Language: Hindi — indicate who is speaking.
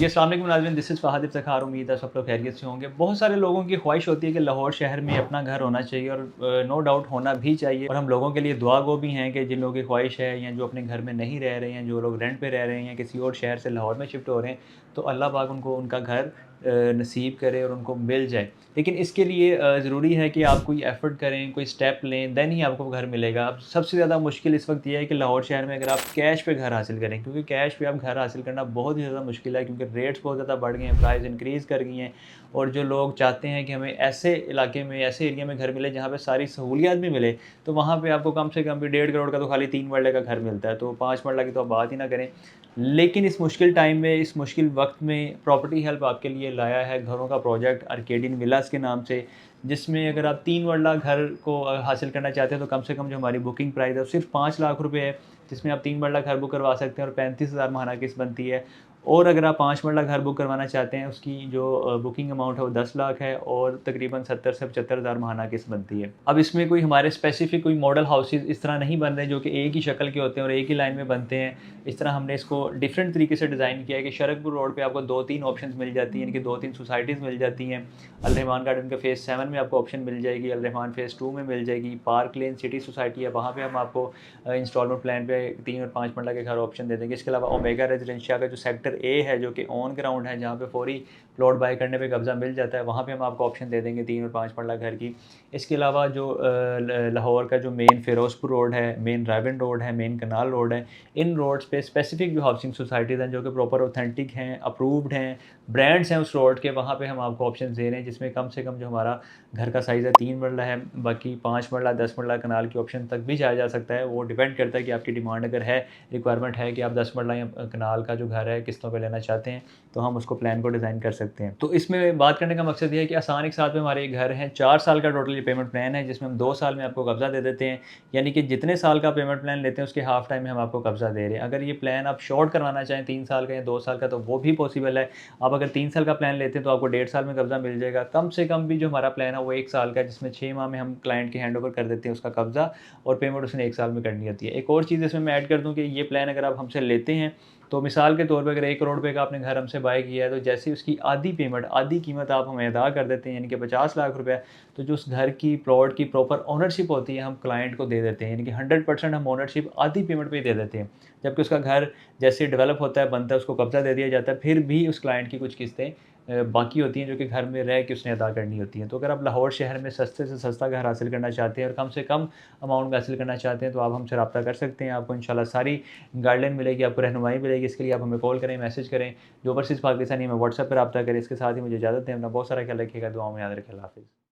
Speaker 1: जी, अस्सलाम वालेकुम नाज़रीन, दिस इज़ फ़हद इफ्तिख़ार। उम्मीद है सब लोग खैरियत से होंगे। बहुत सारे लोगों की ख्वाहिश होती है कि लाहौर शहर में अपना घर होना चाहिए और नो डाउट होना भी चाहिए और हम लोगों के लिए दुआ गो भी हैं कि जिन लोगों की ख्वाहिश है या जो अपने घर में नहीं रह रहे हैं, जो लोग रेंट पे रह रहे हैं या किसी और शहर से लाहौर में शिफ्ट हो रहे हैं, तो अल्लाह पाक उनको उनका घर नसीब करे और उनको मिल जाए। लेकिन इसके लिए ज़रूरी है कि आप कोई एफ़र्ट करें, कोई स्टेप लें, देन ही आपको घर मिलेगा। अब सबसे ज़्यादा मुश्किल इस वक़्त ये है कि लाहौर शहर में अगर आप कैश पे घर हासिल करें, क्योंकि कैश पे आप घर हासिल करना बहुत ही ज़्यादा मुश्किल है, क्योंकि रेट्स बहुत ज़्यादा बढ़ गए हैं, प्राइस इंक्रीज़ कर गई हैं। और जो लोग चाहते हैं कि हमें ऐसे इलाके में, ऐसे एरिया में घर मिले जहाँ पे सारी सहूलियात भी मिले, तो वहाँ पे आपको कम से कम भी 1.5 करोड़ का तो खाली 3 मरले का घर मिलता है, तो 5 मरला की तो आप बात ही ना करें। लेकिन इस मुश्किल टाइम में, इस मुश्किल वक़्त में प्रॉपर्टी हेल्प आपके लिए लाया है घरों का प्रोजेक्ट आर्केडियन विलास के नाम से, जिसमें अगर आप 3 मरला घर को हासिल करना चाहते हैं, तो कम से कम जो हमारी बुकिंग प्राइस है वो सिर्फ़ 5 लाख रुपए है, जिसमें आप 3 मरला घर बुक करवा सकते हैं और 35,000 माहाना किस्त बनती है। और अगर आप 5 मरला घर बुक करवाना चाहते हैं, उसकी जो बुकिंग अमाउंट है वो 10 लाख है और तकरीबन 70 से 75,000 माहाना किस्त बनती है। अब इसमें कोई हमारे स्पेसिफ़िक कोई मॉडल हाउसेज़ इस तरह नहीं बन रहे जो कि एक ही शक्ल के होते हैं और एक ही लाइन में बनते हैं। इस तरह हमने इसको डिफरेंट तरीके से डिज़ाइन किया है कि शरकपुर रोड पे आपको 2-3 ऑप्शंस मिल जाती हैं, यानी कि 2-3 सोसाइटीज़ मिल जाती हैं। अल रहमान गार्डन के फ़ेज़ 7 में आपको ऑप्शन मिल जाएगी, अल रहमान फ़ेज़ 2 में मिल जाएगी, पार्क लेन सिटी सोसाइटी है, वहाँ पे हम आपको इंस्टॉलमेंट प्लान पे 3 और 5 मरला के घर ऑप्शन दे देंगे। इसके अलावा ओमेगा रेजिडेंशिया का जो सेक्टर ए है, जो कि ऑन ग्राउंड है, जहाँ पे फौरी प्लॉट बाय करने पे कब्ज़ा मिल जाता है, वहाँ पे हम आपको ऑप्शन दे देंगे 3 और 5 मरला घर की। इसके अलावा जो लाहौर का जो मेन फ़िरोज़पुर रोड है, मेन रायबन रोड है, मेन कनाल रोड है, इन रोड्स पे स्पेसिफिक जो हाउसिंग सोसाइटीज़ हैं जो कि प्रॉपर ऑथेंटिक हैं, अप्रूव्ड हैं, ब्रांड्स हैं उस रोड के, वहाँ पे हम आपको ऑप्शन दे रहे हैं, जिसमें कम से कम जो हमारा घर का साइज़ है 3 मरला है, बाकी 5 मरला, 10 मरला कनाल के ऑप्शन तक भी जाया जा सकता है। वो डिपेंड करता है कि आपकी डिमांड अगर है, रिक्वायरमेंट है कि आप 10 मरला या कनाल का जो घर है किस्तों पे लेना चाहते हैं, तो हम उसको प्लान को डिज़ाइन कर सकते हैं। तो इसमें बात करने का मकसद ये है कि आसान एक साथ में हमारे घर हैं, 4 साल का टोटल ये पेमेंट प्लान है, जिसमें हम 2 साल में आपको कब्ज़ा दे देते हैं, यानी कि जितने साल का पेमेंट प्लान लेते हैं उसके हाफ़ टाइम में हम आपको कब्ज़ा दे रहे हैं। अगर ये प्लान आप शॉर्ट करवाना चाहें 3 साल का या 2 साल का, तो वो भी पॉसिबल है। आप अगर 3 साल का प्लान लेते हैं तो आपको 1.5 साल में कब्ज़ा मिल जाएगा। कम से कम भी जो हमारा प्लान है वो 1 साल का है, जिसमें 6 माह में हम क्लाइंट के हैंडओवर कर देते हैं उसका कब्ज़ा और पेमेंट उसने 1 साल में करनी होती है। एक और चीज़ इसमें मैं ऐड कर दूँ कि ये प्लान अगर आप हमसे लेते हैं, तो मिसाल के तौर पे अगर 1 करोड़ रुपए का आपने घर हमसे बाय किया है, तो जैसे ही उसकी आधी पेमेंट, आधी कीमत आप हमें अदा कर देते हैं, यानी कि 50 लाख रुपए, तो जो उस घर की, प्लॉट की प्रॉपर ओनरशिप होती है, हम क्लाइंट को दे देते हैं, यानी कि 100% हम ओनरशिप आधी पेमेंट पे ही दे देते हैं। जबकि उसका घर जैसे डेवलप होता है, बनता है, उसको कब्ज़ा दे दिया जाता है, फिर भी उस क्लाइंट की कुछ किस्तें बाकी होती हैं जो कि घर में रह के उसने अदा करनी होती हैं। तो अगर आप लाहौर शहर में सस्ते से सस्ता घर हासिल करना चाहते हैं और कम से कम अमाउंट में हासिल करना चाहते हैं, तो आप हमसे रब्ता कर सकते हैं। आपको इंशाल्लाह सारी गाइडलाइन मिलेगी, आपको रहनुमाई मिलेगी। इसके लिए आप हमें कॉल करें, मैसेज करें। जो ओवरसीज़ पाकिस्तानी हमें व्हाट्सएप पर रब्ता करें। इसके साथ ही मुझे इजाज़त दें। अपना बहुत सारा ख्याल रखिएगा। दुआओं में याद रखें। अल्लाह हाफ़िज़।